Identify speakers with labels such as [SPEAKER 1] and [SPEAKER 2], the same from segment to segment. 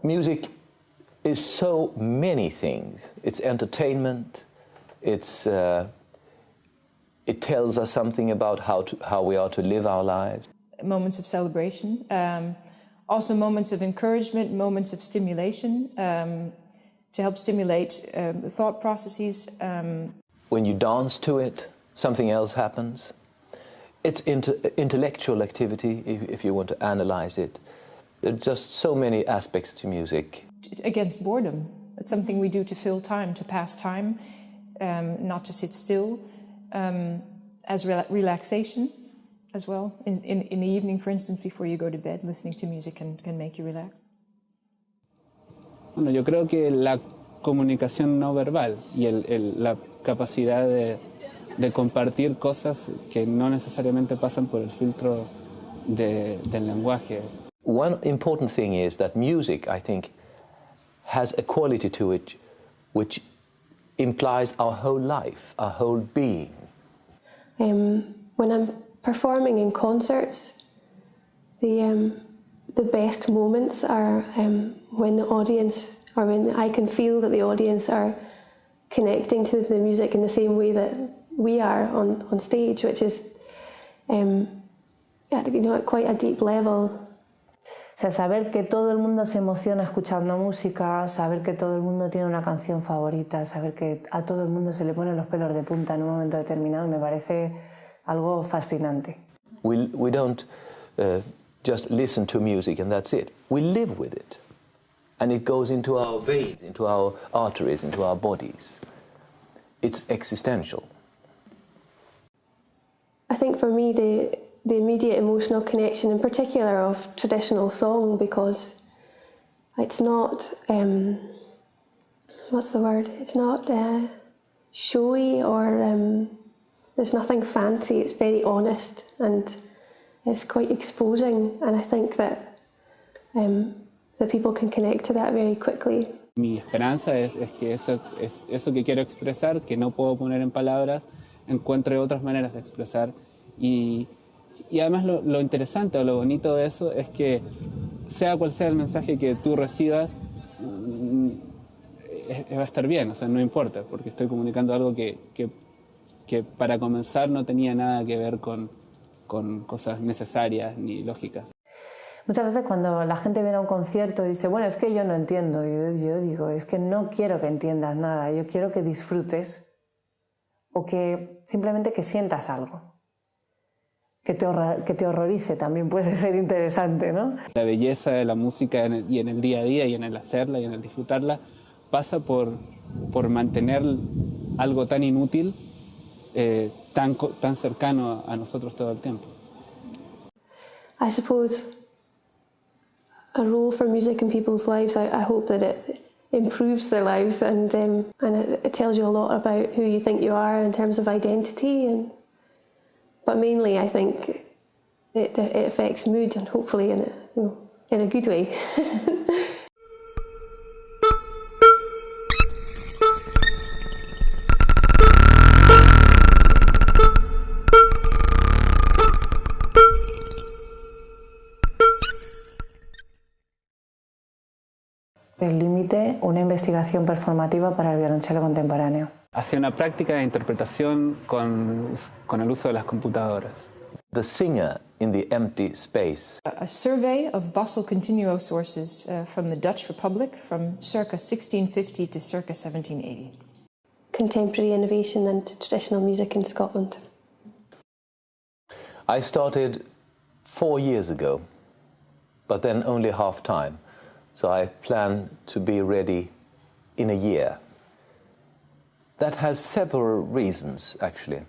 [SPEAKER 1] Music is so many things. It's entertainment. It tells us something about how we are to live our lives.
[SPEAKER 2] Moments of celebration, also moments of encouragement, moments of stimulation, to help stimulate thought processes.
[SPEAKER 1] When you dance to it, something else happens. It's intellectual activity, if you want to analyze it. There are just so many aspects to music.
[SPEAKER 2] Against boredom. It's something we do to fill time, to pass time, not to sit still, as relaxation as well. In the evening, for instance, before you go to bed, listening to music can make you relax.
[SPEAKER 3] Bueno, yo creo que la comunicación no verbal y la capacidad de compartir cosas que no necesariamente pasan por el filtro del lenguaje.
[SPEAKER 1] One important thing is that music, I think, has a quality to it which implies our whole life, our whole being.
[SPEAKER 4] When I'm performing in concerts, the best moments are when the audience, or when I can feel that the audience are connecting to the music in the same way that we are on stage, which is at quite a deep level.
[SPEAKER 5] O sea, saber que todo el mundo se emociona escuchando música, saber que todo el mundo tiene una canción favorita, saber que a todo el mundo se le ponen los pelos de punta en un momento determinado, me parece algo fascinante.
[SPEAKER 1] We don't just listen to music and that's it. We live with it. And it goes into our veins, into our arteries, into our bodies. It's existential.
[SPEAKER 4] I think for me the immediate emotional connection in particular of traditional song, because it's not, what's the word? It's not showy or there's nothing fancy. It's very honest and it's quite exposing, and I think that people can connect to that very quickly.
[SPEAKER 3] Mi esperanza es que eso que quiero expresar, que no puedo poner en palabras, encuentre otras maneras de expresar. Y además lo interesante o lo bonito de eso es que sea cual sea el mensaje que tú recibas, va a estar bien, o sea, no importa, porque estoy comunicando algo que para comenzar no tenía nada que ver con cosas necesarias ni lógicas.
[SPEAKER 5] Muchas veces cuando la gente viene a un concierto y dice, bueno, es que yo no entiendo, yo digo, es que no quiero que entiendas nada, yo quiero que disfrutes o que simplemente que sientas algo. Que te horrorice también puede ser interesante, ¿no?
[SPEAKER 3] La belleza de la música y en el día a día y en el hacerla y en el disfrutarla pasa por mantener algo tan inútil tan cercano a nosotros todo el tiempo.
[SPEAKER 4] I suppose a role for music in people's lives, I hope that it improves their lives and it tells you a lot about who you think you are in terms of identity, but mainly I think it affects mood, and hopefully in a good way.
[SPEAKER 5] El límite, una investigación performativa para el violonchelo contemporáneo.
[SPEAKER 3] Hacia una práctica de interpretación con el uso de las computadoras.
[SPEAKER 1] The singer in the empty space.
[SPEAKER 2] A survey of basso continuo sources from the Dutch Republic from circa 1650 to circa 1780.
[SPEAKER 4] Contemporary innovation and traditional music in Scotland.
[SPEAKER 1] I started 4 years ago, but then only half time. So I plan to be ready in a year. That has several reasons, actually.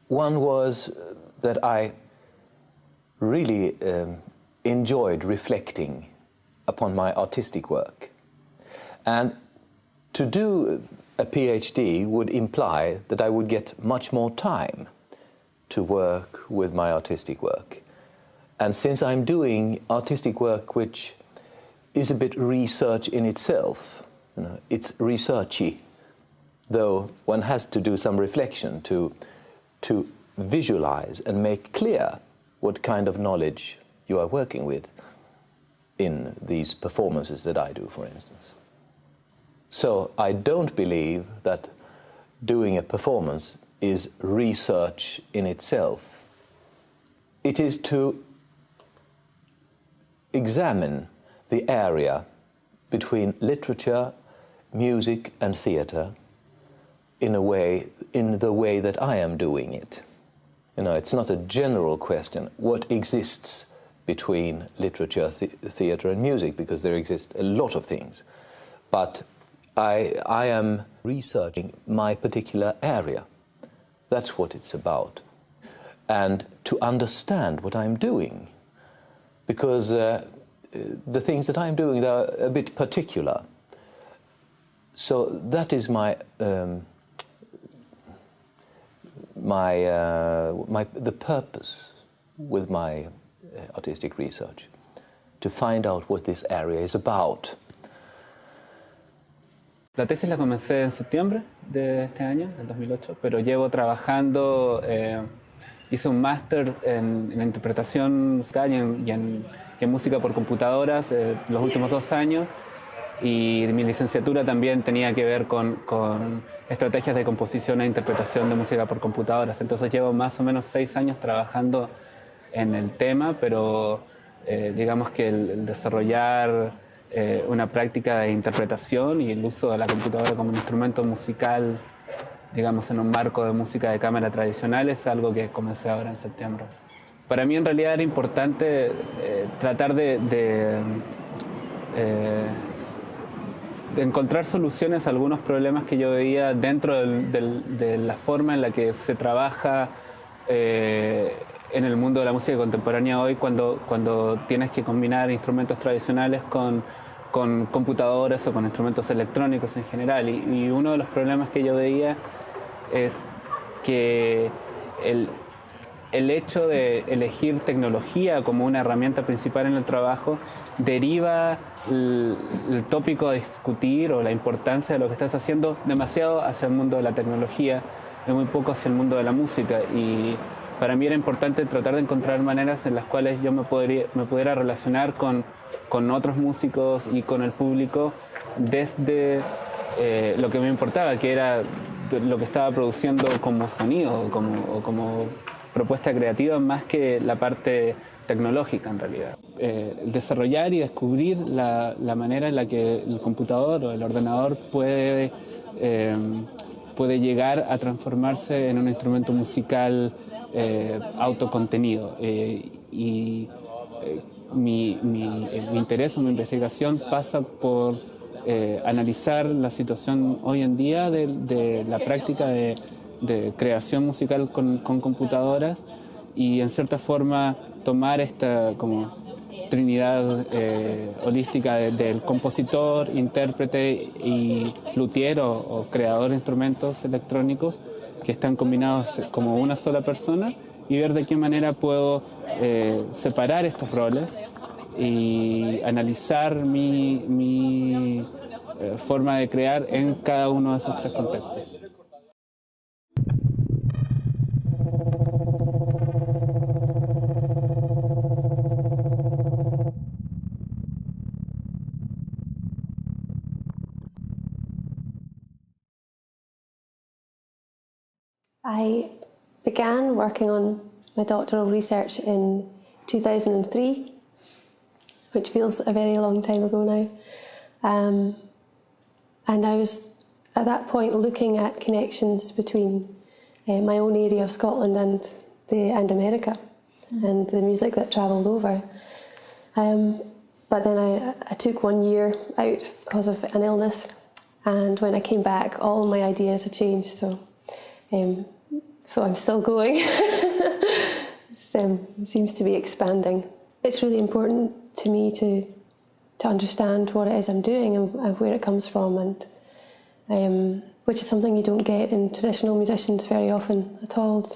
[SPEAKER 1] One was that I really enjoyed reflecting upon my artistic work. And to do a PhD would imply that I would get much more time to work with my artistic work. And since I'm doing artistic work which is a bit research in itself, it's researchy, though one has to do some reflection to visualize and make clear what kind of knowledge you are working with in these performances that I do, for instance. So I don't believe that doing a performance is research in itself. It is to examine the area between literature, music and theatre in the way that I am doing it. It's not a general question, what exists between literature, theatre and music, because there exist a lot of things. But I am researching my particular area. That's what it's about. And to understand what I'm doing, because the things that I'm doing, they're a bit particular. So that is the purpose with my artistic research, to find out what this area is about.
[SPEAKER 3] La tesis la comencé en septiembre de este año, del 2008, pero llevo trabajando, hice un máster en interpretación musical y en música por computadoras los últimos 2 años, y mi licenciatura también tenía que ver con estrategias de composición e interpretación de música por computadoras. Entonces llevo más o menos 6 años trabajando en el tema, pero digamos que el desarrollar una práctica de interpretación y el uso de la computadora como un instrumento musical, digamos en un marco de música de cámara tradicional, es algo que comencé ahora en septiembre. para mí en realidad era importante tratar de encontrar soluciones a algunos problemas que yo veía dentro de la forma en la que se trabaja en el mundo de la música contemporánea hoy, cuando tienes que combinar instrumentos tradicionales con computadoras o con instrumentos electrónicos en general. Y uno de los problemas que yo veía es que el hecho de elegir tecnología como una herramienta principal en el trabajo deriva el tópico a discutir o la importancia de lo que estás haciendo demasiado hacia el mundo de la tecnología y muy poco hacia el mundo de la música. Y para mí era importante tratar de encontrar maneras en las cuales yo me pudiera relacionar con otros músicos y con el público desde lo que me importaba, que era lo que estaba produciendo como sonido o como propuesta creativa, más que la parte tecnológica en realidad. Desarrollar y descubrir la manera en la que el computador o el ordenador puede llegar a transformarse en un instrumento musical autocontenido. Mi interés o mi investigación pasa por analizar la situación hoy en día de la práctica de creación musical con computadoras y en cierta forma tomar esta como trinidad holística del compositor, intérprete y luthier o creador de instrumentos electrónicos que están combinados como una sola persona y ver de qué manera puedo separar estos roles y analizar mi forma de crear en cada uno de esos tres contextos.
[SPEAKER 4] I began working on my doctoral research in 2003, which feels a very long time ago now. And I was at that point looking at connections between my own area of Scotland and America and the music that travelled over. But then I took 1 year out because of an illness, and when I came back all my ideas had changed, so I'm still going. It seems to be expanding. It's really important to me to understand what it is I'm doing and where it comes from, and which is something you don't get in traditional musicians very often at all.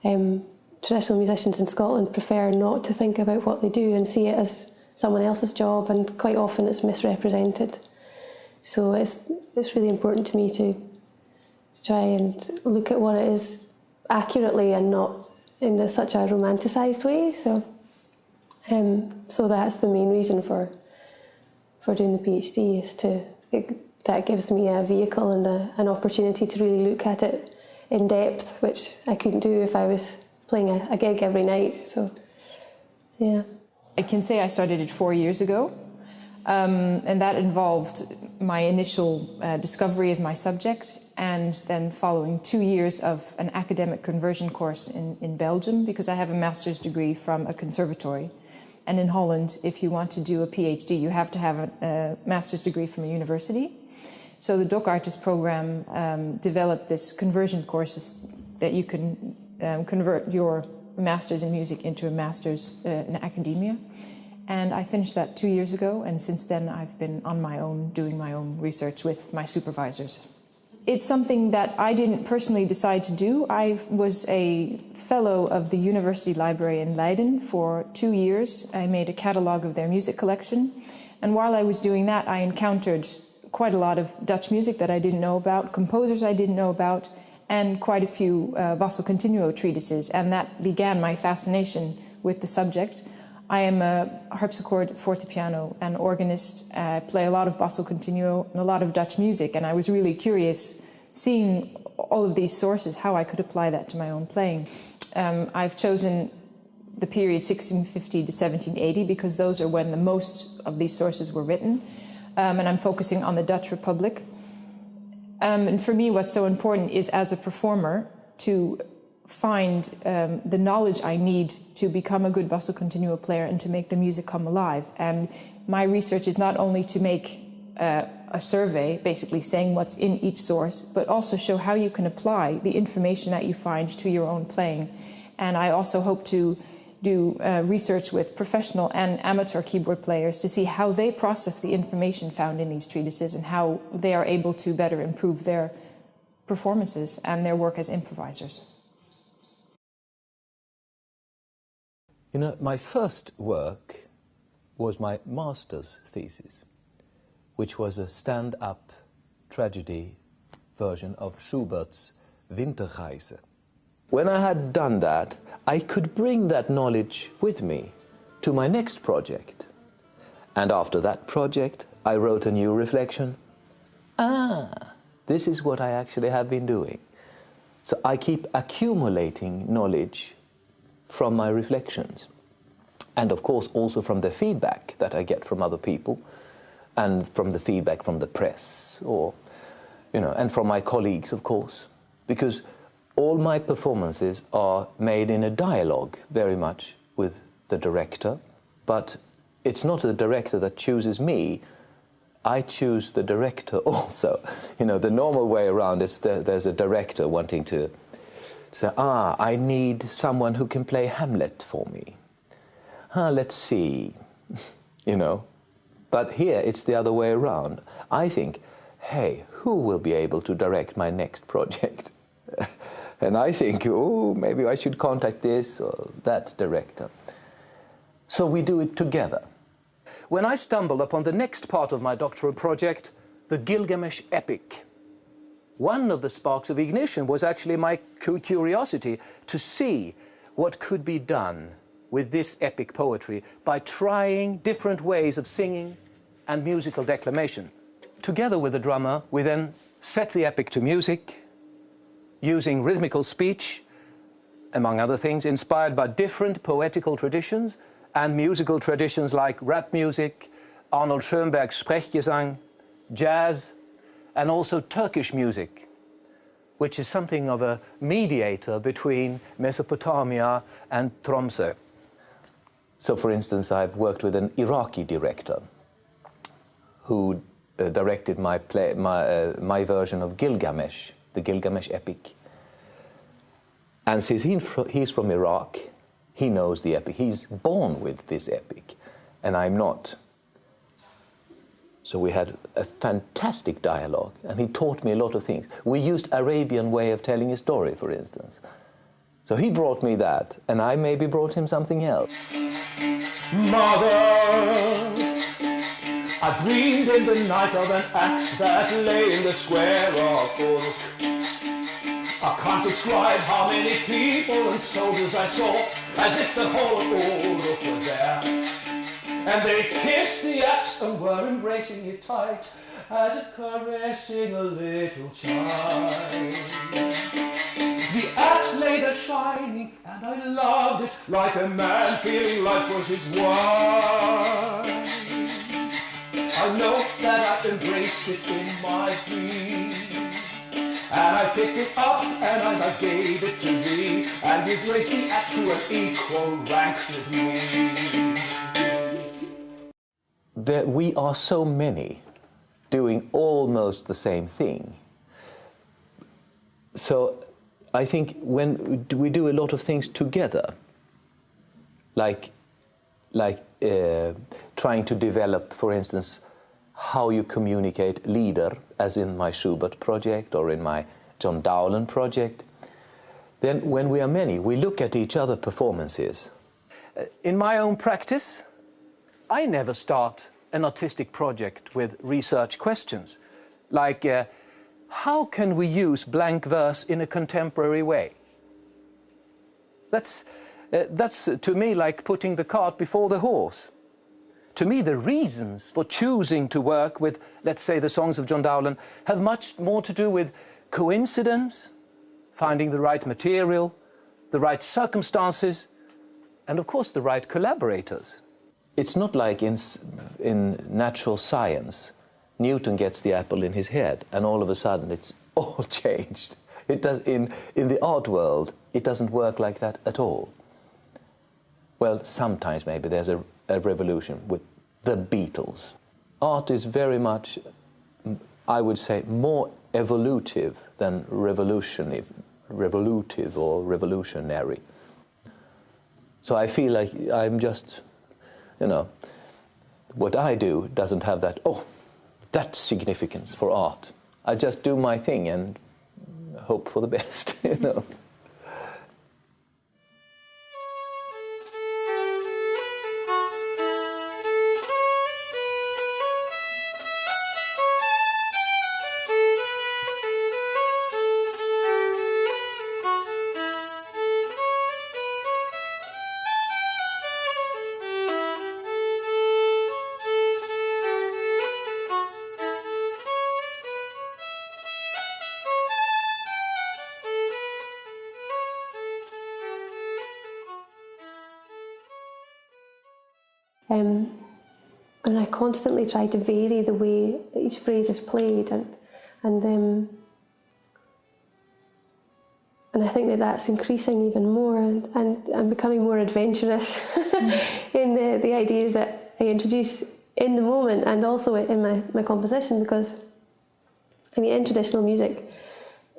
[SPEAKER 4] Traditional musicians in Scotland prefer not to think about what they do and see it as someone else's job, and quite often it's misrepresented. So it's really important to me to try and look at what it is accurately and not in such a romanticised way. So that's the main reason for doing the PhD, is that gives me a vehicle and an opportunity to really look at it in depth, which I couldn't do if I was playing a gig every night. So, yeah.
[SPEAKER 2] I can say I started it 4 years ago, and that involved my initial discovery of my subject, and then following 2 years of an academic conversion course in Belgium, because I have a master's degree from a conservatory. And in Holland, if you want to do a PhD, you have to have a master's degree from a university. So the Doc Artist program developed this conversion courses that you can convert your master's in music into a master's in academia. And I finished that 2 years ago, and since then I've been on my own, doing my own research with my supervisors. It's something that I didn't personally decide to do. I was a fellow of the University Library in Leiden for 2 years. I made a catalogue of their music collection. And while I was doing that, I encountered quite a lot of Dutch music that I didn't know about, composers I didn't know about, and quite a few basso continuo treatises. And that began my fascination with the subject. I am a harpsichord, fortepiano, and organist. I play a lot of basso continuo and a lot of Dutch music, and I was really curious, seeing all of these sources, how I could apply that to my own playing. I've chosen the period 1650 to 1780 because those are when the most of these sources were written, and I'm focusing on the Dutch Republic. And for me, what's so important is, as a performer, to find the knowledge I need to become a good basso continuo player and to make the music come alive. And my research is not only to make a survey, basically saying what's in each source, but also show how you can apply the information that you find to your own playing. And I also hope to do research with professional and amateur keyboard players to see how they process the information found in these treatises and how they are able to better improve their performances and their work as improvisers.
[SPEAKER 1] You know, my first work was my master's thesis, which was a stand-up tragedy version of Schubert's Winterreise. When I had done that, I could bring that knowledge with me to my next project. And after that project, I wrote a new reflection. This is what I actually have been doing. So I keep accumulating knowledge from my reflections. And of course also from the feedback that I get from other people and from the feedback from the press, or, you know, and from my colleagues, of course. Because all my performances are made in a dialogue very much with the director, but it's not the director that chooses me. I choose the director also. You know, the normal way around is there's a director wanting to say, I need someone who can play Hamlet for me. Let's see, you know. But here it's the other way around. I think, hey, who will be able to direct my next project? And I think, oh, maybe I should contact this or that director. So we do it together. When I stumbled upon the next part of my doctoral project, the Gilgamesh epic, one of the sparks of ignition was actually my curiosity to see what could be done with this epic poetry by trying different ways of singing and musical declamation. Together with the drummer, we then set the epic to music, using rhythmical speech, among other things, inspired by different poetical traditions and musical traditions like rap music, Arnold Schoenberg's Sprechgesang, jazz, and also Turkish music, which is something of a mediator between Mesopotamia and Tromsø. So, for instance, I've worked with an Iraqi director who directed my version of Gilgamesh, the Gilgamesh epic. And since he's from Iraq, he knows the epic. He's born with this epic, and I'm not. So we had a fantastic dialogue, and he taught me a lot of things. We used Arabian way of telling a story, for instance. So he brought me that, and I maybe brought him something else.
[SPEAKER 6] Mother, I dreamed in the night of an axe that lay in the square of Uruk. I can't describe how many people and soldiers I saw, as if the whole of Uruk were there. And they kissed the axe and were embracing it tight, as if caressing a little child. The axe lay there shining, and I loved it like a man feeling life was his wine. I know that I embraced it in my dream, and I picked it up and I gave it to thee, and you raised the axe to an equal rank with me.
[SPEAKER 1] We are so many doing almost the same thing. So I think when we do a lot of things together, like trying to develop, for instance, how you communicate Lieder, as in my Schubert project or in my John Dowland project, then when we are many, we look at each other's performances.
[SPEAKER 6] In my own practice, I never start an artistic project with research questions, like how can we use blank verse in a contemporary way? That's to me like putting the cart before the horse. To me, the reasons for choosing to work with, let's say, the songs of John Dowland have much more to do with coincidence, finding the right material, the right circumstances, and of course the right collaborators.
[SPEAKER 1] It's not like in natural science, Newton gets the apple in his head and all of a sudden it's all changed. It does in the art world, it doesn't work like that at all. Well, sometimes maybe there's a revolution with the Beatles. Art is very much, I would say, more evolutive than revolutive or revolutionary. So I feel like I'm just, you know, what I do doesn't have that, oh, that significance for art. I just do my thing and hope for the best, you know.
[SPEAKER 4] And I constantly try to vary the way each phrase is played, and I think that that's increasing even more, and I'm becoming more adventurous in the ideas that I introduce in the moment and also in my composition, because I mean, in traditional music,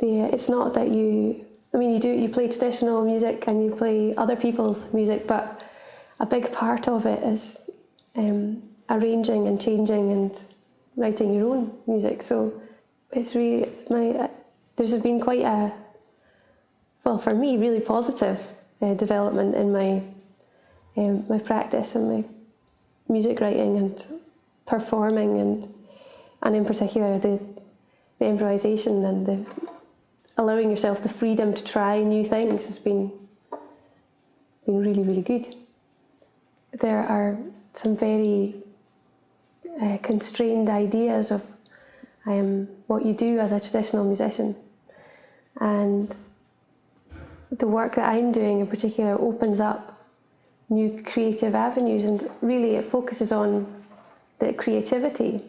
[SPEAKER 4] it's not that you play traditional music and you play other people's music, but a big part of it is arranging and changing and writing your own music. So it's really there's been quite a, well, for me, really positive development in my practice and my music writing and performing, and in particular the improvisation and the allowing yourself the freedom to try new things has been really, really good. There are some very constrained ideas of what you do as a traditional musician, and the work that I'm doing in particular opens up new creative avenues, and really it focuses on the creativity.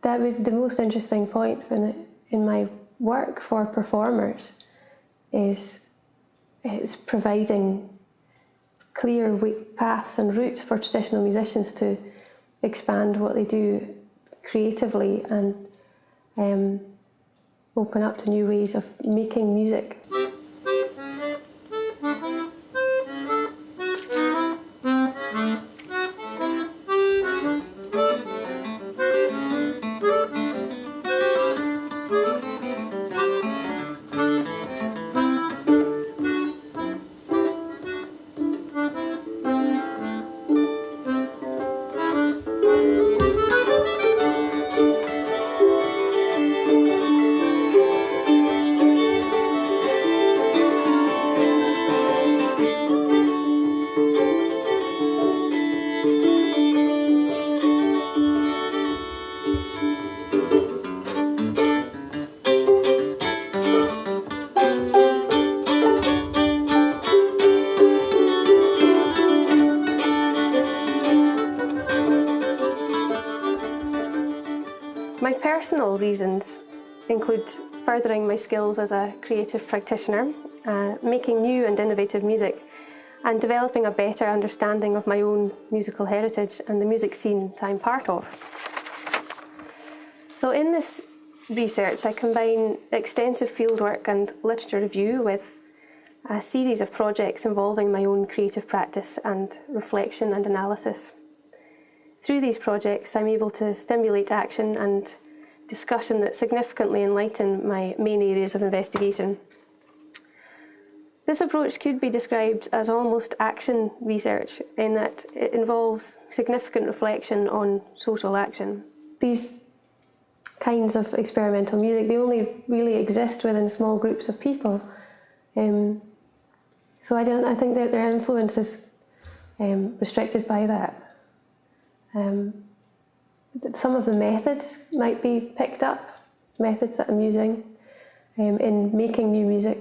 [SPEAKER 4] That would be the most interesting point in my work for performers is providing clear paths and routes for traditional musicians to expand what they do creatively and open up to new ways of making music. My personal reasons include furthering my skills as a creative practitioner, making new and innovative music, and developing a better understanding of my own musical heritage and the music scene that I'm part of. So in this research, I combine extensive fieldwork and literature review with a series of projects involving my own creative practice and reflection and analysis. Through these projects, I'm able to stimulate action and discussion that significantly enlighten my main areas of investigation. This approach could be described as almost action research in that it involves significant reflection on social action. These kinds of experimental music, they only really exist within small groups of people. So I think that their influence is restricted by that. Some of the methods might be picked up, methods that I'm using in making new music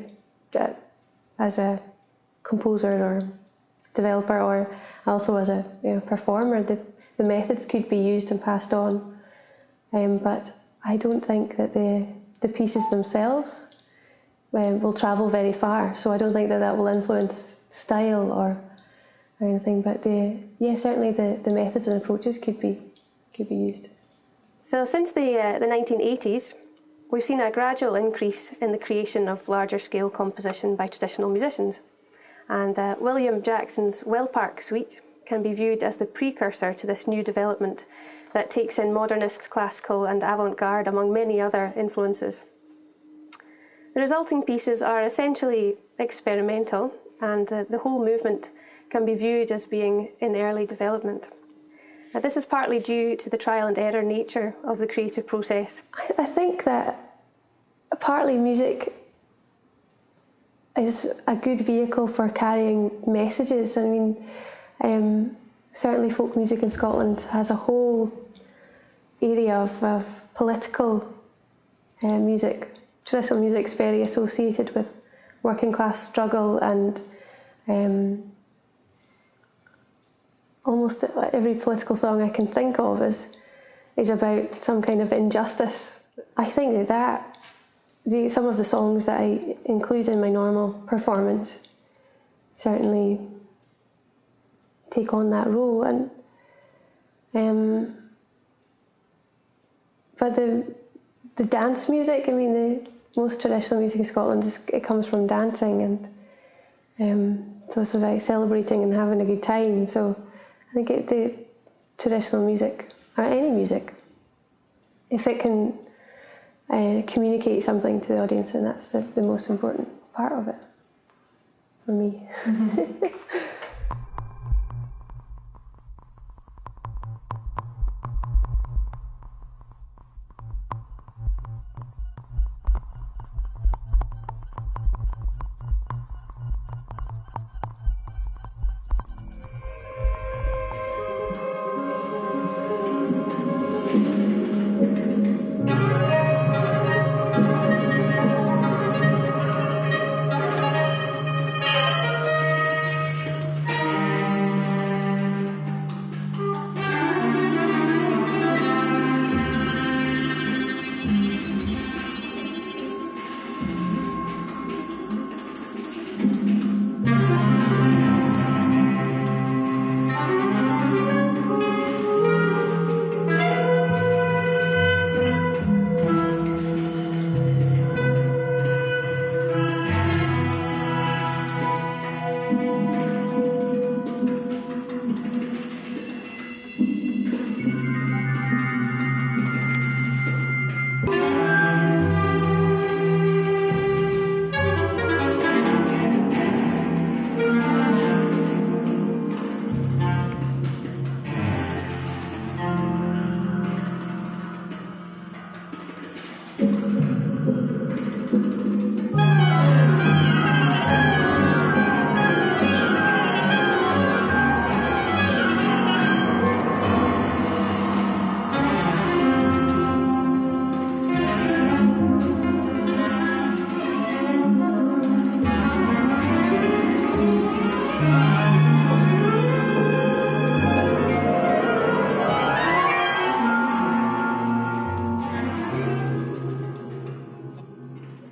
[SPEAKER 4] as a composer or developer, or also as a performer. The methods could be used and passed on, but I don't think that the pieces themselves will travel very far. So I don't think that will influence style or anything. But certainly the methods and approaches could be used.
[SPEAKER 7] So since the 1980s, we've seen a gradual increase in the creation of larger scale composition by traditional musicians. And William Jackson's Well Park Suite can be viewed as the precursor to this new development that takes in modernist, classical and avant-garde among many other influences. The resulting pieces are essentially experimental, and the whole movement can be viewed as being in early development. This is partly due to the trial and error nature of the creative process.
[SPEAKER 4] I think that partly music is a good vehicle for carrying messages. I mean, certainly folk music in Scotland has a whole area of political music. Traditional music is very associated with working class struggle, and almost every political song I can think of is about some kind of injustice. I think that some of the songs that I include in my normal performance certainly take on that role. And but the dance music, I mean, the most traditional music in Scotland it comes from dancing, and so it's about celebrating and having a good time. So I think the traditional music, or any music, if it can communicate something to the audience, and that's the most important part of it for me.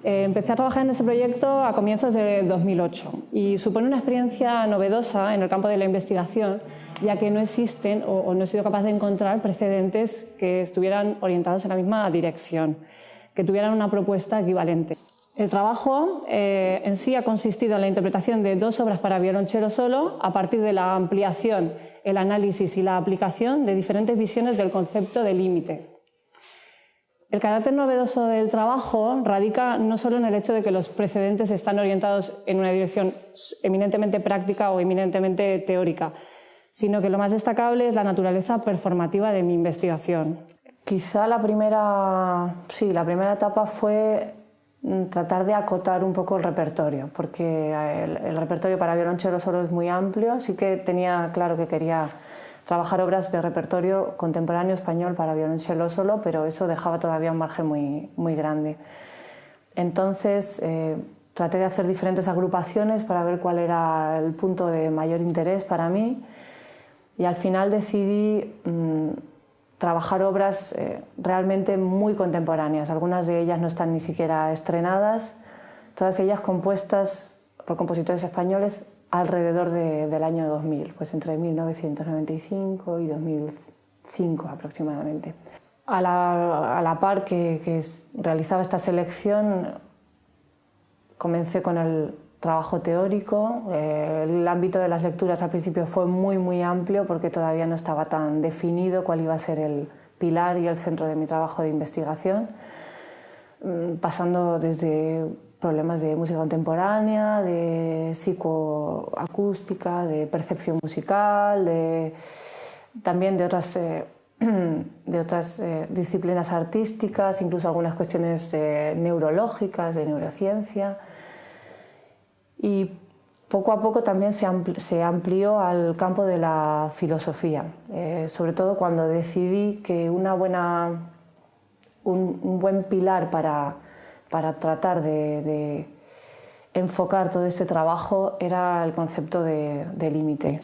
[SPEAKER 8] Empecé a trabajar en este proyecto a comienzos de 2008 y supone una experiencia novedosa en el campo de la investigación, ya que no existen o no he sido capaz de encontrar precedentes que estuvieran orientados en la misma dirección, que tuvieran una propuesta equivalente. El trabajo en sí ha consistido en la interpretación de 2 obras para violonchelo solo a partir de la ampliación, el análisis y la aplicación de diferentes visiones del concepto de límite. El carácter novedoso del trabajo radica no solo en el hecho de que los precedentes están orientados en una dirección eminentemente práctica o eminentemente teórica, sino que lo más destacable es la naturaleza performativa de mi investigación.
[SPEAKER 5] Quizá la primera etapa fue tratar de acotar un poco el repertorio, porque el repertorio para violonchelo solo es muy amplio. Sí que tenía claro que quería trabajar obras de repertorio contemporáneo español para violonchelo solo, pero eso dejaba todavía un margen muy grande. Entonces traté de hacer diferentes agrupaciones para ver cuál era el punto de mayor interés para mí, y al final decidí trabajar obras realmente muy contemporáneas. Algunas de ellas no están ni siquiera estrenadas, todas ellas compuestas por compositores españoles alrededor del año 2000, pues entre 1995 y 2005 aproximadamente. A la par que realizaba esta selección, comencé con el trabajo teórico. El ámbito de las lecturas al principio fue muy amplio porque todavía no estaba tan definido cuál iba a ser el pilar y el centro de mi trabajo de investigación, pasando desde problemas de música contemporánea, de psicoacústica, de percepción musical, también de otras disciplinas artísticas, incluso algunas cuestiones neurológicas, de neurociencia. Y poco a poco también se amplió al campo de la filosofía, sobre todo cuando decidí que un buen pilar para tratar de enfocar todo este trabajo era el concepto de límite.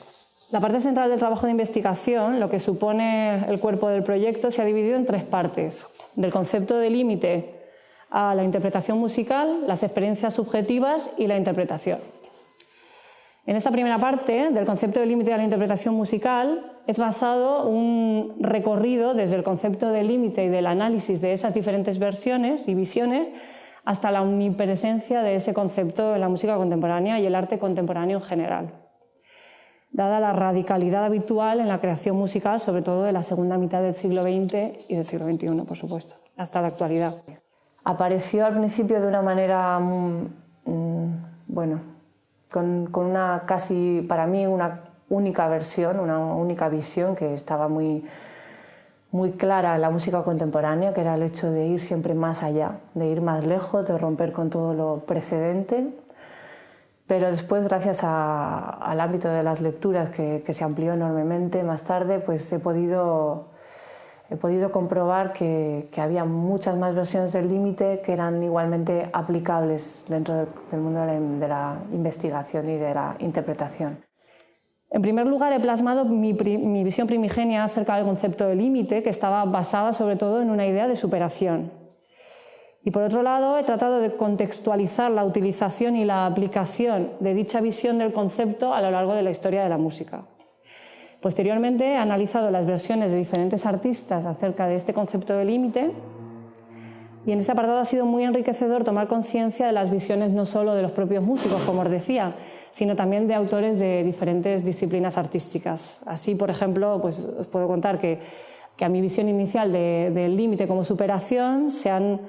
[SPEAKER 8] La parte central del trabajo de investigación, lo que supone el cuerpo del proyecto, se ha dividido en tres partes: del concepto de límite a la interpretación musical, las experiencias subjetivas y la interpretación. En esta primera parte, del concepto de límite a la interpretación musical, he trazado un recorrido desde el concepto de límite y del análisis de esas diferentes versiones y visiones hasta la omnipresencia de ese concepto en la música contemporánea y el arte contemporáneo en general, dada la radicalidad habitual en la creación musical, sobre todo de la segunda mitad del siglo XX y del siglo XXI, por supuesto, hasta la actualidad.
[SPEAKER 5] Apareció al principio de una manera, con una casi, para mí, una única versión, una única visión que estaba muy clara en la música contemporánea, que era el hecho de ir siempre más allá, de ir más lejos, de romper con todo lo precedente. Pero después, gracias al ámbito de las lecturas que se amplió enormemente más tarde, pues he podido comprobar que había muchas más versiones del límite que eran igualmente aplicables dentro del mundo de la investigación y de la interpretación.
[SPEAKER 8] En primer lugar, he plasmado mi visión primigenia acerca del concepto de límite, que estaba basada sobre todo en una idea de superación. Y por otro lado, he tratado de contextualizar la utilización y la aplicación de dicha visión del concepto a lo largo de la historia de la música. Posteriormente, he analizado las versiones de diferentes artistas acerca de este concepto de límite, y en este apartado ha sido muy enriquecedor tomar conciencia de las visiones no solo de los propios músicos, como os decía, sino también de autores de diferentes disciplinas artísticas. Así, por ejemplo, pues os puedo contar que a mi visión inicial del límite como superación se han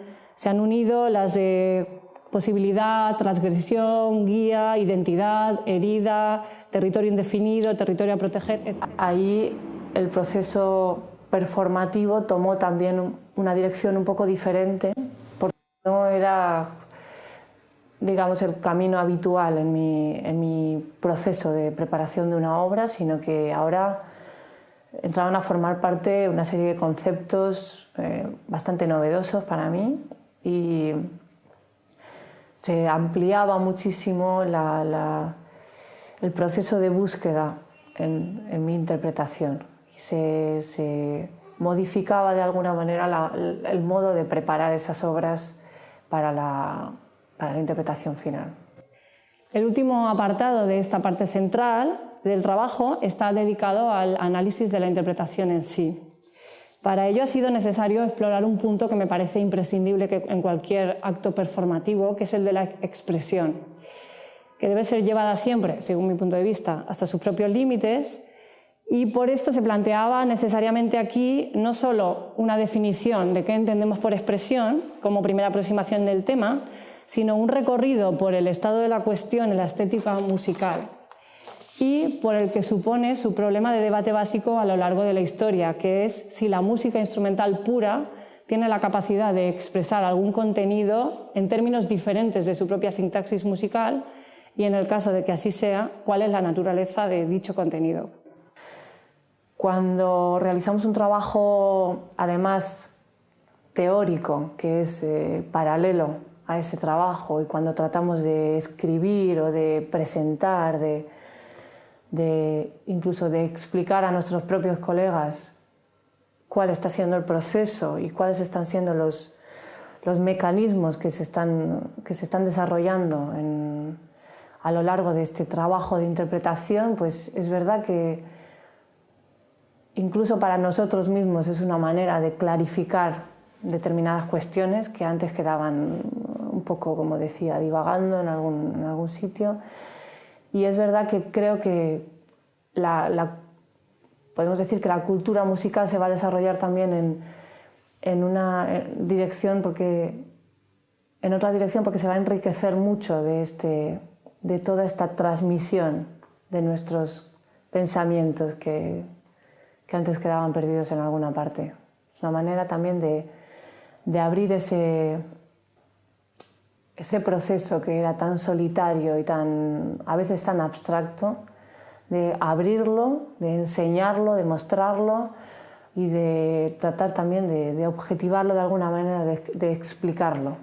[SPEAKER 8] unido las de posibilidad, transgresión, guía, identidad, herida, territorio indefinido, territorio a proteger.
[SPEAKER 5] Ahí el proceso performativo tomó también una dirección un poco diferente, porque no era, digamos, el camino habitual en mi proceso de preparación de una obra, sino que ahora entraban a formar parte una serie de conceptos bastante novedosos para mí, y se ampliaba muchísimo el proceso de búsqueda en mi interpretación. Y se modificaba de alguna manera el modo de preparar esas obras para la interpretación final.
[SPEAKER 8] El último apartado de esta parte central del trabajo está dedicado al análisis de la interpretación en sí. Para ello ha sido necesario explorar un punto que me parece imprescindible en cualquier acto performativo, que es el de la expresión, que debe ser llevada siempre, según mi punto de vista, hasta sus propios límites, y por esto se planteaba necesariamente aquí no solo una definición de qué entendemos por expresión como primera aproximación del tema, sino un recorrido por el estado de la cuestión en la estética musical y por el que supone su problema de debate básico a lo largo de la historia, que es si la música instrumental pura tiene la capacidad de expresar algún contenido en términos diferentes de su propia sintaxis musical, y en el caso de que así sea, cuál es la naturaleza de dicho contenido.
[SPEAKER 5] Cuando realizamos un trabajo, además teórico, que es paralelo a ese trabajo, y cuando tratamos de escribir o de presentar, incluso de explicar a nuestros propios colegas cuál está siendo el proceso y cuáles están siendo los los mecanismos que se están desarrollando a lo largo de este trabajo de interpretación, pues es verdad que incluso para nosotros mismos es una manera de clarificar determinadas cuestiones que antes quedaban un poco, como decía, divagando en algún sitio. Y es verdad que creo que podemos decir que la cultura musical se va a desarrollar también en una dirección en otra dirección, porque se va a enriquecer mucho de toda esta transmisión de nuestros pensamientos que antes quedaban perdidos en alguna parte. Es una manera también de abrir ese proceso que era tan solitario y a veces tan abstracto, de abrirlo, de enseñarlo, de mostrarlo y de tratar también de objetivarlo de alguna manera, de explicarlo.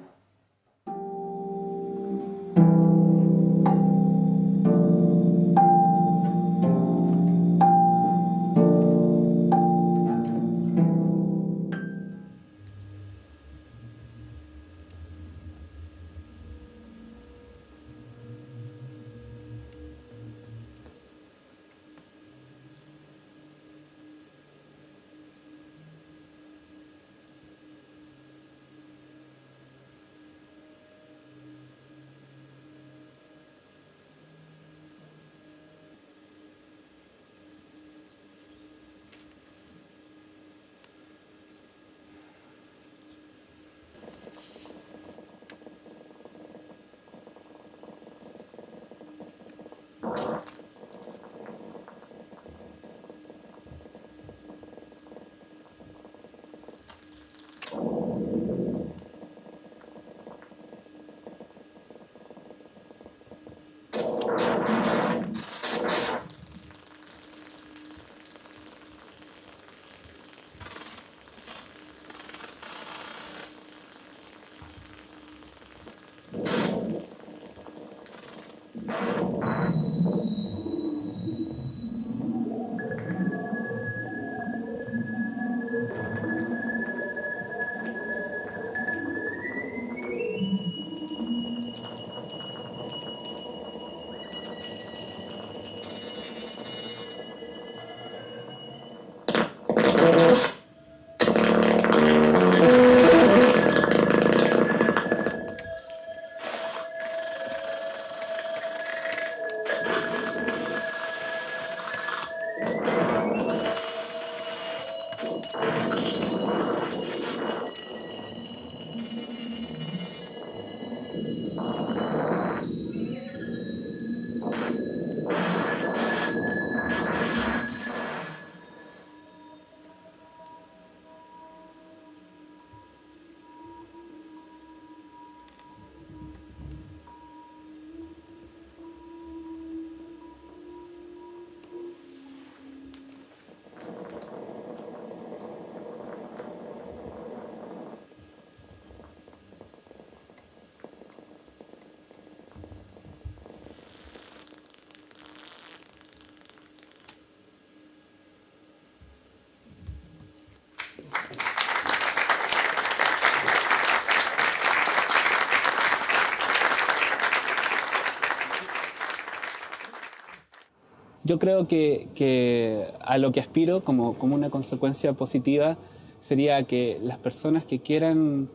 [SPEAKER 3] Yo creo que a lo que aspiro como una consecuencia positiva sería que las personas que quieran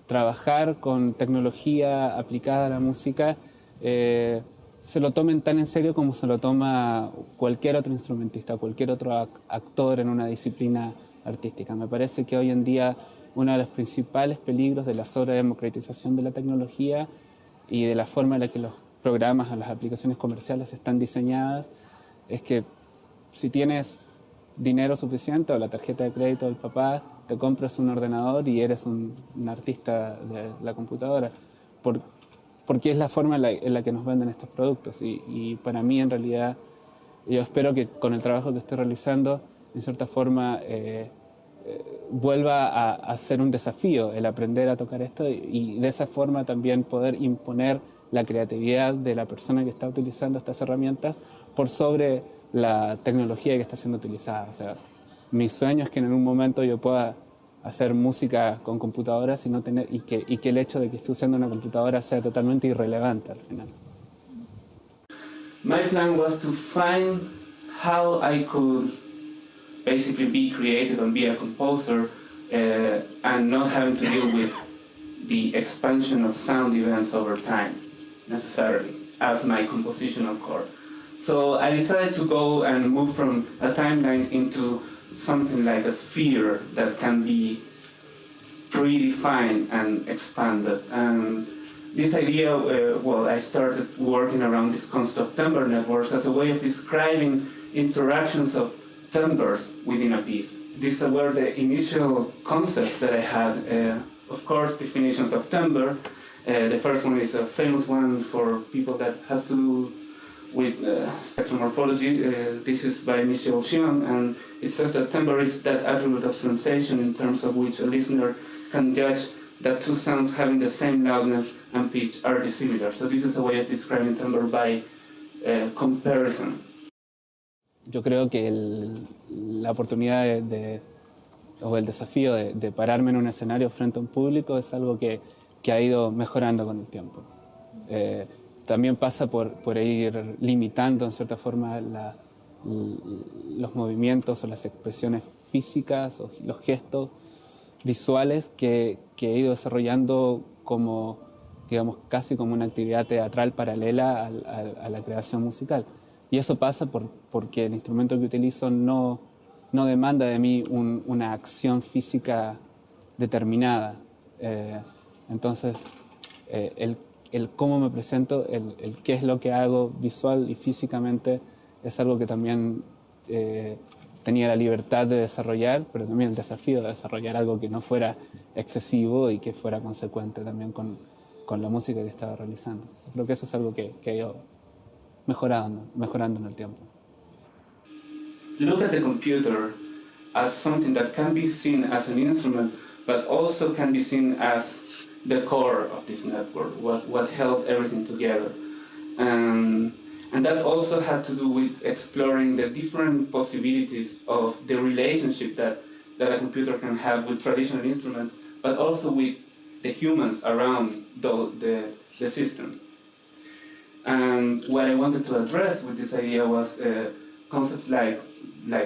[SPEAKER 3] trabajar con tecnología aplicada a la música se lo tomen tan en serio como se lo toma cualquier otro instrumentista, cualquier otro actor en una disciplina artística. Me parece que hoy en día uno de los principales peligros de la sobredemocratización de la tecnología y de la forma en la que los programas o las aplicaciones comerciales están diseñadas es que si tienes dinero suficiente o la tarjeta de crédito del papá, te compras un ordenador y eres un artista de la computadora, porque es la forma en la que nos venden estos productos. Y para mí, en realidad, yo espero que con el trabajo que estoy realizando, en cierta forma, vuelva a ser un desafío el aprender a tocar esto y de esa forma también poder imponer la creatividad de la persona que está utilizando estas herramientas por sobre la tecnología que está siendo utilizada. O sea, mi sueño es que en un momento yo pueda hacer música con computadoras y que el hecho de que esté usando una computadora sea totalmente irrelevante al final.
[SPEAKER 9] My plan was to find how I could basically be creative and be a composer and not having to deal with the expansion of sound events over time necessarily as my compositional core. So I decided to go and move from a timeline into something like a sphere that can be predefined and expanded. And this idea, I started working around this concept of timbre networks as a way of describing interactions of timbres within a piece. These were the initial concepts that I had. Of course, definitions of timbre. The first one is a famous one for people that has to do with spectral morphology. This is by Michel Chiang, and it says that timbre is that attribute of sensation in terms of which a listener can judge that two sounds having the same loudness and pitch are dissimilar. So this is a way of describing timbre by comparison.
[SPEAKER 3] Yo creo que la oportunidad o el desafío de pararme en un escenario frente a un público es algo que ha ido mejorando con el tiempo. También pasa por ir limitando en cierta forma los movimientos o las expresiones físicas o los gestos visuales que he ido desarrollando como, digamos, casi como una actividad teatral paralela a la creación musical. Y eso pasa porque el instrumento que utilizo no demanda de mí una acción física determinada. Entonces, el cómo me presento, el qué es lo que hago visual y físicamente es algo que también tenía la libertad de desarrollar, pero también el desafío de desarrollar algo que no fuera excesivo y que fuera consecuente también con la música que estaba realizando. Creo que eso es algo que he ido mejorando en el tiempo.
[SPEAKER 9] Look at the computer as something that can be seen as an instrument, but also can be seen as the core of this network, what held everything together. And that also had to do with exploring the different possibilities of the relationship that a computer can have with traditional instruments, but also with the humans around the system. And what I wanted to address with this idea was concepts like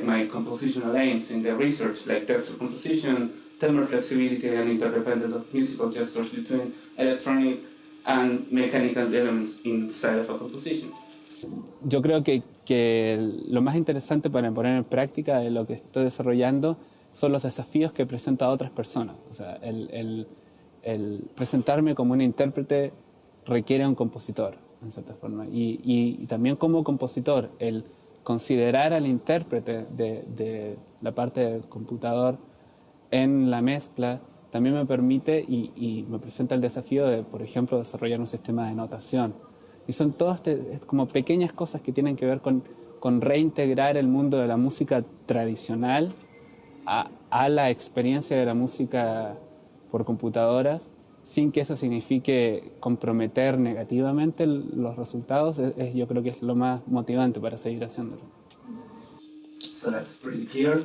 [SPEAKER 9] my compositional aims in the research, like texture composition, timbre flexibility, and interdependence of musical gestures between electronic and mechanical elements inside of a composition.
[SPEAKER 3] Yo creo que lo más interesante para poner en práctica de lo que estoy desarrollando son los desafíos que presenta a otras personas. O sea, el presentarme como un intérprete requiere a un compositor, en cierta forma. Y también como compositor, el considerar al intérprete de la parte del computador en la mezcla también me permite y me presenta el desafío de, por ejemplo, desarrollar un sistema de notación. Y son todas como pequeñas cosas que tienen que ver con reintegrar el mundo de la música tradicional a la experiencia de la música por computadoras, sin que eso signifique comprometer negativamente los resultados. Yo creo que es lo más motivante para seguir haciéndolo.
[SPEAKER 9] So that's pretty clear.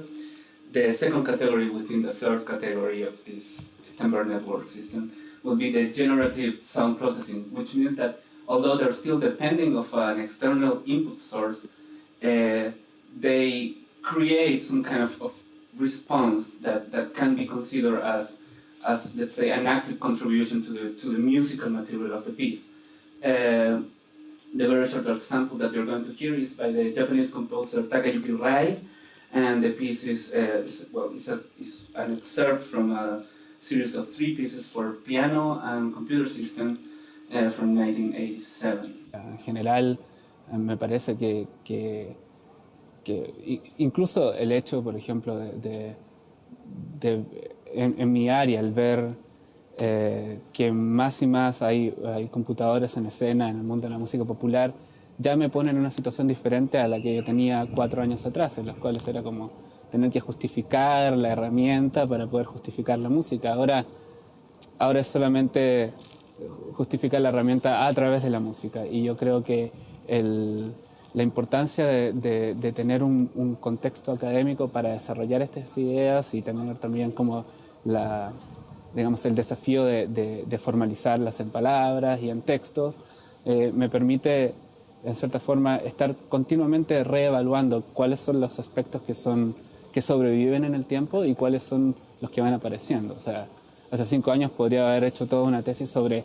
[SPEAKER 9] The second category within the third category of this timbre network system will be the generative sound processing, which means that although they're still depending of an external input source, they create some kind of response that can be considered as, let's say, an active contribution to the musical material of the piece. The very short example that you're going to hear is by the Japanese composer Takayuki Rai, and the piece is an excerpt from a series of 3 pieces for piano and computer system from 1987.
[SPEAKER 3] En general, me parece que incluso el hecho, por ejemplo, en mi área, el ver que más y más hay computadores en escena en el mundo de la música popular, ya me pone en una situación diferente a la que yo tenía 4 años atrás, en las cuales era como tener que justificar la herramienta para poder justificar la música. Ahora es solamente justificar la herramienta a través de la música, y yo creo que la importancia de tener un contexto académico para desarrollar estas ideas y tener también como digamos, el desafío de formalizarlas en palabras y en textos, me permite, en cierta forma, estar continuamente reevaluando cuáles son los aspectos que sobreviven en el tiempo y cuáles son los que van apareciendo. O sea, hace 5 años podría haber hecho toda una tesis sobre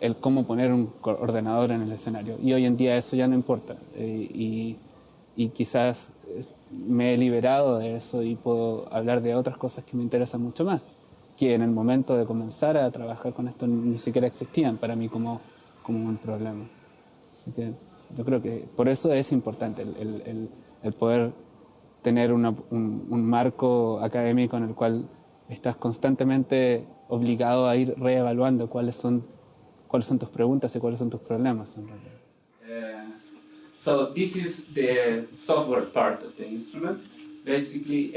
[SPEAKER 3] el cómo poner un ordenador en el escenario, y hoy en día eso ya no importa, y quizás me he liberado de eso y puedo hablar de otras cosas que me interesan mucho más, que en el momento de comenzar a trabajar con esto ni siquiera existían para mí como un problema. Así que yo creo que por eso es importante el poder tener un marco académico en el cual estás constantemente obligado a ir reevaluando cuáles son tus preguntas y cuáles son tus problemas en realidad.
[SPEAKER 9] So this is the software part of the instrument. Basically,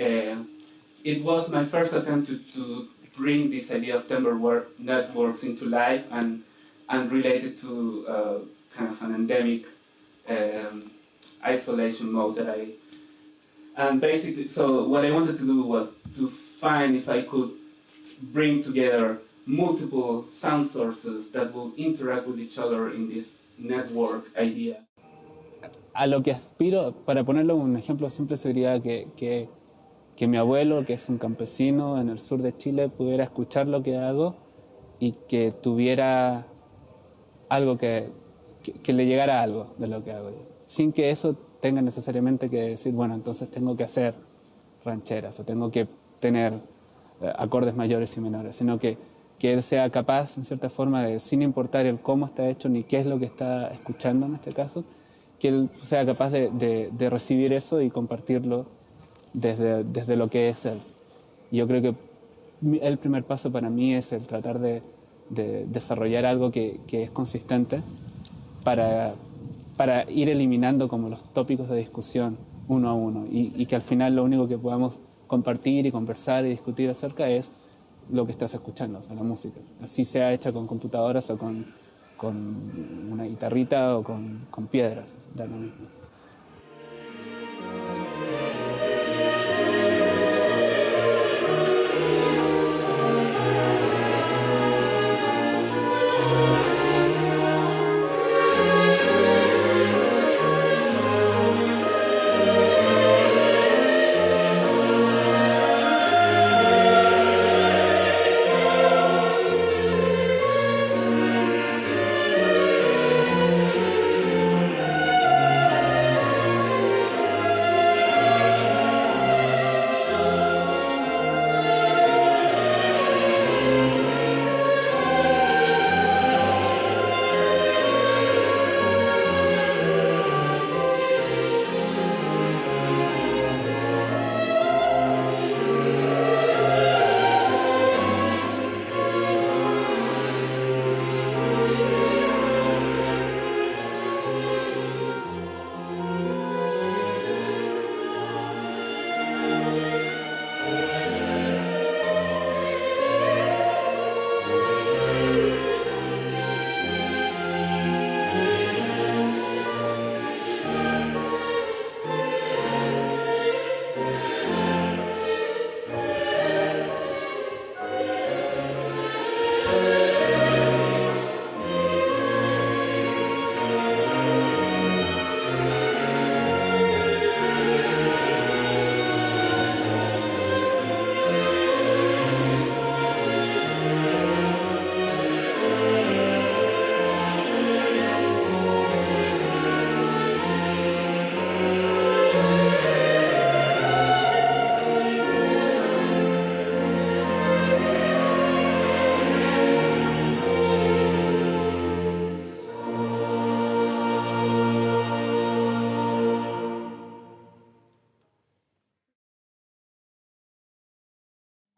[SPEAKER 9] it was my first attempt to bring this idea of timbre networks into life and relate it to kind of an endemic isolation mode and basically, so what I wanted to do was to find if I could bring together multiple sound sources that will interact with each other in this network idea.
[SPEAKER 3] A lo que aspiro, para ponerlo un ejemplo simple, sería que mi abuelo, que es un campesino en el sur de Chile, pudiera escuchar lo que hago y que tuviera algo que le llegara algo de lo que hago yo, sin que eso tenga necesariamente que decir, bueno, entonces tengo que hacer rancheras o tengo que tener acordes mayores y menores, sino que él sea capaz, en cierta forma, de, sin importar el cómo está hecho ni qué es lo que está escuchando en este caso, que él sea capaz de recibir eso y compartirlo desde lo que es él. Y yo creo que el primer paso para mí es el tratar de desarrollar algo que es consistente para ir eliminando como los tópicos de discusión uno a uno y que al final lo único que podamos compartir y conversar y discutir acerca es lo que estás escuchando, o sea, la música. Así sea hecha con computadoras o con una guitarrita o con piedras, da lo mismo.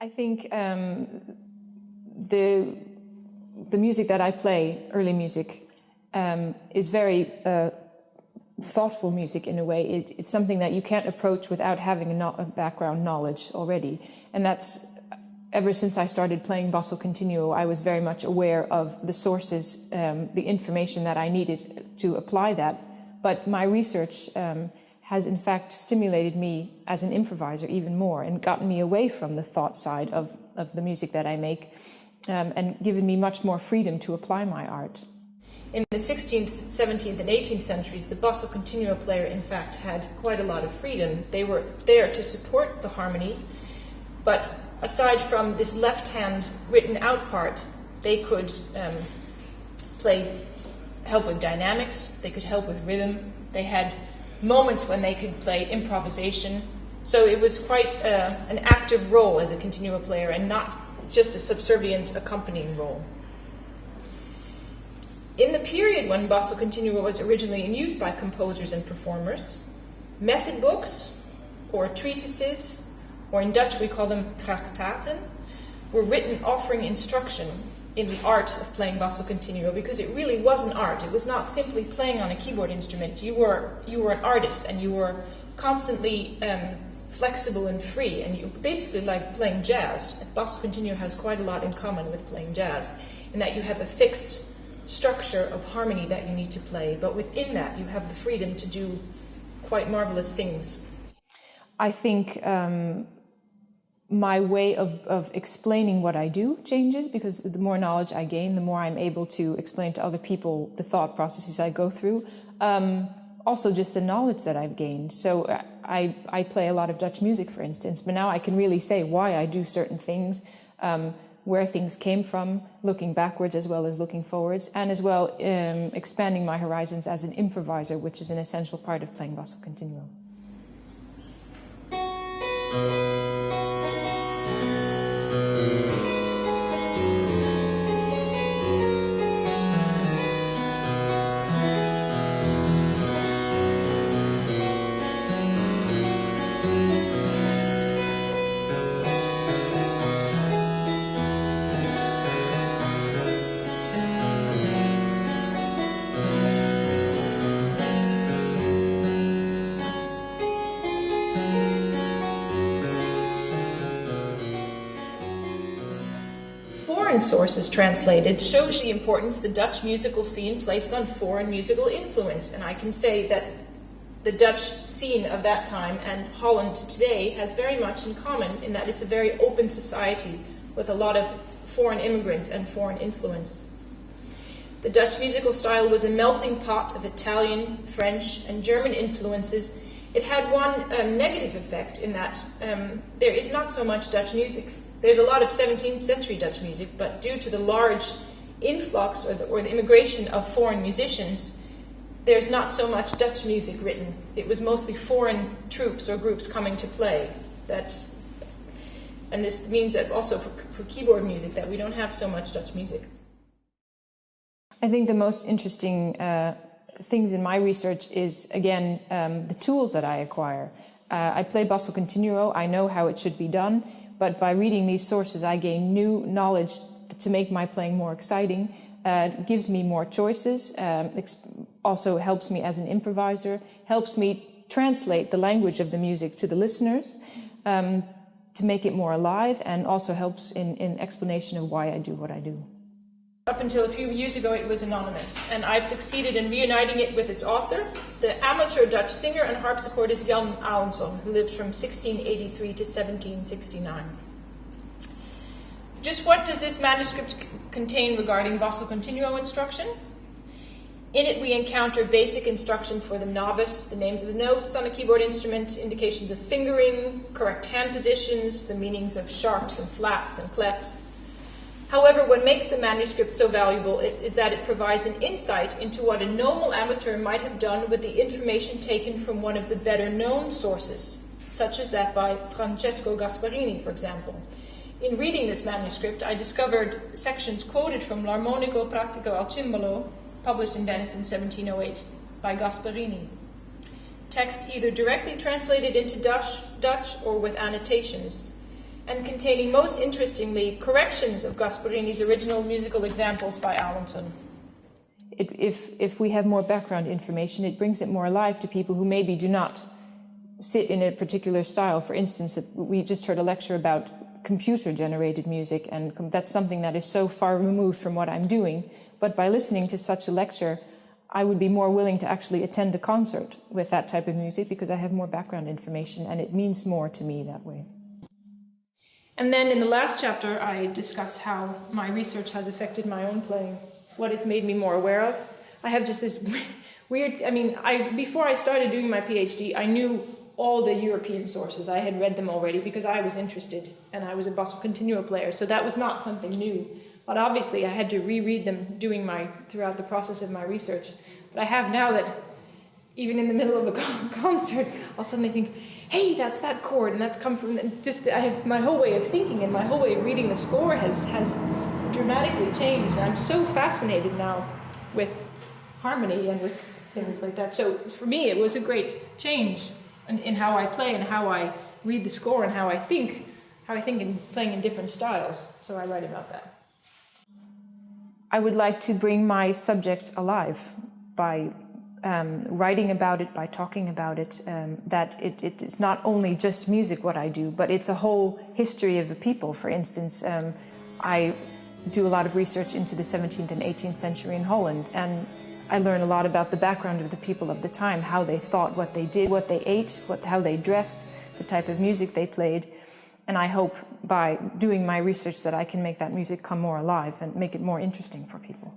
[SPEAKER 2] I think the music that I play, early music, is very thoughtful music in a way. It's something that you can't approach without having a background knowledge already. And that's, ever since I started playing basso continuo, I was very much aware of the sources, the information that I needed to apply that. But my research has in fact stimulated me as an improviser even more and gotten me away from the thought side of the music that I make, and given me much more freedom to apply my art. In the 16th, 17th and 18th centuries, the basso continuo player in fact had quite a lot of freedom. They were there to support the harmony, but aside from this left-hand written out part, they could help with dynamics, they could help with rhythm, they had moments when they could play improvisation. So it was quite an active role as a continuo player and not just a subservient accompanying role. In the period when basso continuo was originally in use by composers and performers, method books or treatises, or in Dutch we call them traktaten, were written offering instruction in the art of playing basso continuo, because it really was an art. It was not simply playing on a keyboard instrument. You were an artist, and you were constantly flexible and free, and you basically like playing jazz. Basso continuo has quite a lot in common with playing jazz, in that you have a fixed structure of harmony that you need to play, but within that you have the freedom to do quite marvelous things. I think my way of explaining what I do changes, because the more knowledge I gain, the more I'm able to explain to other people the thought processes I go through. Also just the knowledge that I've gained. So I play a lot of Dutch music, for instance, but now I can really say why I do certain things, where things came from, looking backwards as well as looking forwards, and as well expanding my horizons as an improviser, which is an essential part of playing basso continuo. Sources translated shows the importance the Dutch musical scene placed on foreign musical influence, and I can say that the Dutch scene of that time and Holland today has very much in common, in that it's a very open society with a lot of foreign immigrants and foreign influence. The Dutch musical style was a melting pot of Italian, French, and German influences. It had one negative effect in that there is not so much Dutch music. There's a lot of 17th century Dutch music, but due to the large influx or the immigration of foreign musicians, there's not so much Dutch music written. It was mostly foreign troops or groups coming to play. And this means that also for keyboard music that we don't have so much Dutch music. I think the most interesting things in my research is, again, the tools that I acquire. I play basso continuo, I know how it should be done, but by reading these sources I gain new knowledge to make my playing more exciting, gives me more choices, also helps me as an improviser, helps me translate the language of the music to the listeners, to make it more alive, and also helps in explanation of why I do what I do. Up until a few years ago it was anonymous, and I've succeeded in reuniting it with its author, the amateur Dutch singer and harpsichordist Jan Aronson, who lived from 1683 to 1769. Just what does this manuscript contain regarding basso continuo instruction? In it we encounter basic instruction for the novice, the names of the notes on a keyboard instrument, indications of fingering, correct hand positions, the meanings of sharps and flats and clefs. However, what makes the manuscript so valuable is that it provides an insight into what a normal amateur might have done with the information taken from one of the better-known sources, such as that by Francesco Gasparini, for example. In reading this manuscript, I discovered sections quoted from L'Armonico Pratico al Cimbalo, published in Venice in 1708 by Gasparini. Text either directly translated into Dutch or with annotations, and containing, most interestingly, corrections of Gasparini's original musical examples by Aronson. If we have more background information, it brings it more alive to people who maybe do not sit in a particular style. For instance, we just heard a lecture about computer-generated music, and that's something that is so far removed from what I'm doing. But by listening to such a lecture, I would be more willing to actually attend a concert with that type of music because I have more background information and it means more to me that way. And then in the last chapter, I discuss how my research has affected my own playing, what it's made me more aware of. I have just this weird, before I started doing my PhD, I knew all the European sources. I had read them already because I was interested and I was a basso continuo player, so that was not something new. But obviously I had to reread them throughout the process of my research. But I have now that even in the middle of a concert, I'll suddenly think, hey, that's that chord, and that's come from, my whole way of thinking and my whole way of reading the score has dramatically changed. And I'm so fascinated now with harmony and with things like that. So for me, it was a great change in how I play and how I read the score and how I think in playing in different styles. So I write about that. I would like to bring my subject alive by writing about it, by talking about it, that it is not only just music what I do, but it's a whole history of a people. For instance, I do a lot of research into the 17th and 18th century in Holland, and I learn a lot about the background of the people of the time, how they thought, what they did, what they ate, how they dressed, the type of music they played. And I hope by doing my research that I can make that music come more alive and make it more interesting for people.